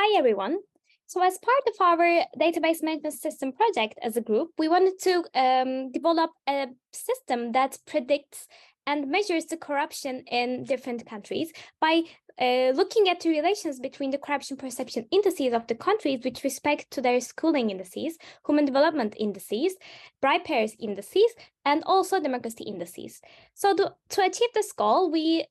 Hi, everyone. So as part of our database management system project as a group, we wanted to develop a system that predicts and measures the corruption in different countries by looking at the relations between the corruption perception indices of the countries with respect to their schooling indices, human development indices, bribe pairs indices, and also democracy indices. So to achieve this goal, we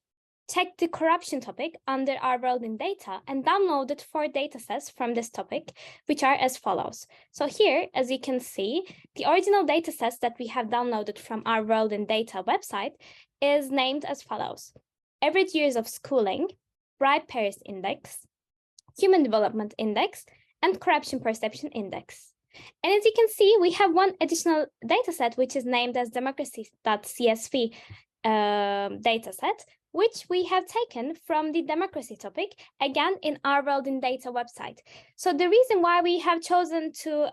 checked the corruption topic under our world in data and downloaded 4 datasets from this topic, which are as follows. So here, as you can see, the original datasets that we have downloaded from our world in data website is named as follows: average years of schooling, bribe pairs index, human development index, and corruption perception index. And as you can see, we have one additional dataset, which is named as democracy.csv dataset, which we have taken from the democracy topic, again, in our world in data website. So the reason why we have chosen to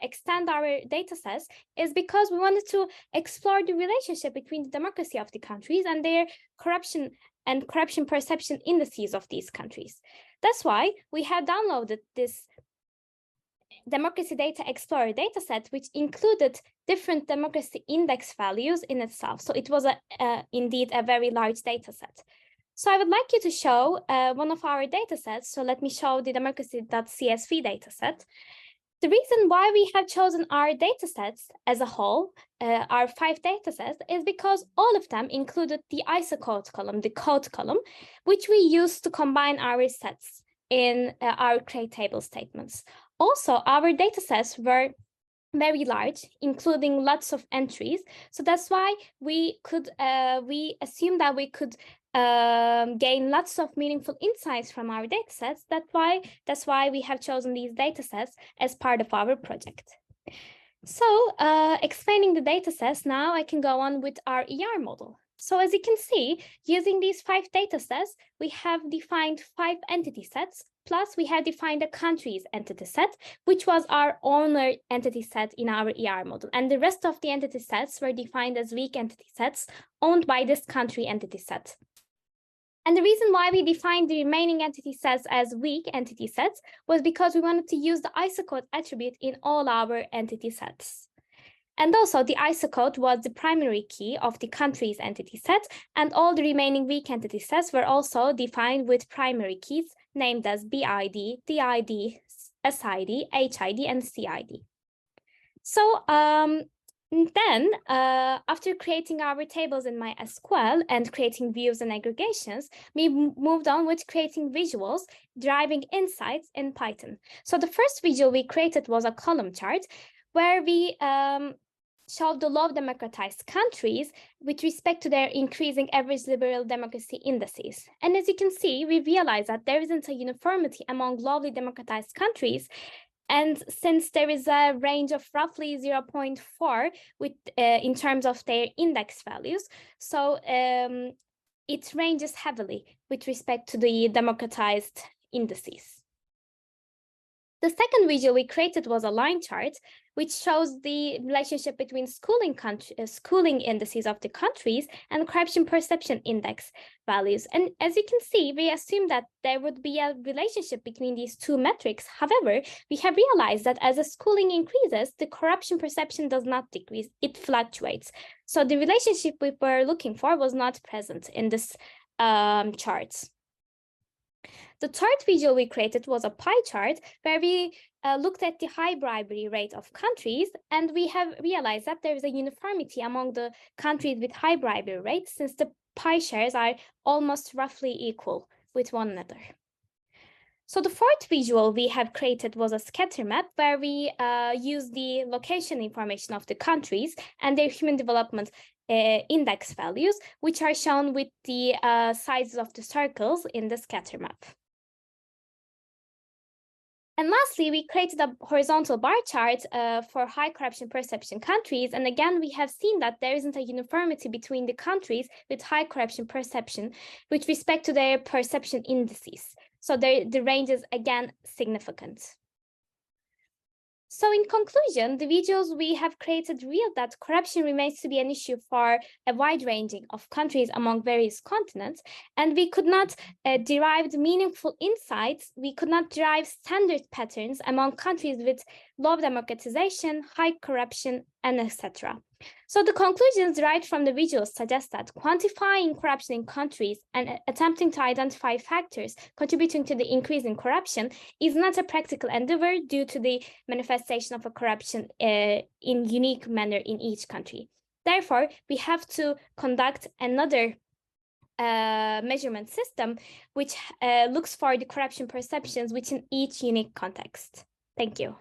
extend our data sets is because we wanted to explore the relationship between the democracy of the countries and their corruption and corruption perception indices of these countries. That's why we have downloaded this Democracy Data Explorer dataset, which included different democracy index values in itself. So it was indeed a very large dataset. So I would like you to show one of our datasets. So let me show the democracy.csv dataset. The reason why we have chosen our datasets as a whole, our 5 datasets, is because all of them included the ISO code column, the code column, which we use to combine our sets in our create table statements. Also, our datasets were very large, including lots of entries. So that's why we assumed that we could gain lots of meaningful insights from our datasets. That's why we have chosen these datasets as part of our project. So explaining the datasets, now I can go on with our ER model. So as you can see, using these 5 datasets, we have defined 5 entity sets, plus we have defined a country's entity set, which was our owner entity set in our ER model. And the rest of the entity sets were defined as weak entity sets owned by this country entity set. And the reason why we defined the remaining entity sets as weak entity sets was because we wanted to use the ISO code attribute in all our entity sets. And also the ISO code was the primary key of the country's entity set, and all the remaining weak entity sets were also defined with primary keys named as BID, DID, SID, HID, and CID. So then, after creating our tables in MySQL and creating views and aggregations, we moved on with creating visuals, deriving insights in Python. So the first visual we created was a column chart where we showed the low democratized countries with respect to their increasing average liberal democracy indices. And as you can see, we realize that there isn't a uniformity among lowly democratized countries. And since there is a range of roughly 0.4 in terms of their index values, so it ranges heavily with respect to the democratized indices. The second visual we created was a line chart, which shows the relationship between schooling indices of the countries and corruption perception index values. And as you can see, we assumed that there would be a relationship between these 2 metrics. However, we have realized that as the schooling increases, the corruption perception does not decrease, it fluctuates. So the relationship we were looking for was not present in this chart. The third visual we created was a pie chart where we looked at the high bribery rate of countries, and we have realized that there is a uniformity among the countries with high bribery rates, since the pie shares are almost roughly equal with one another. So the fourth visual we have created was a scatter map where we use the location information of the countries and their human development index values, which are shown with the sizes of the circles in the scatter map. And lastly, we created a horizontal bar chart for high corruption perception countries. And again, we have seen that there isn't a uniformity between the countries with high corruption perception with respect to their perception indices. So the range is, again, significant. So in conclusion, the videos we have created reveal that corruption remains to be an issue for a wide ranging of countries among various continents, and we could not derive meaningful insights, we could not derive standard patterns among countries with low democratization, high corruption, and etc. So the conclusions derived from the videos suggest that quantifying corruption in countries and attempting to identify factors contributing to the increase in corruption is not a practical endeavor due to the manifestation of a corruption in unique manner in each country. Therefore, we have to conduct another measurement system which looks for the corruption perceptions within each unique context. Thank you.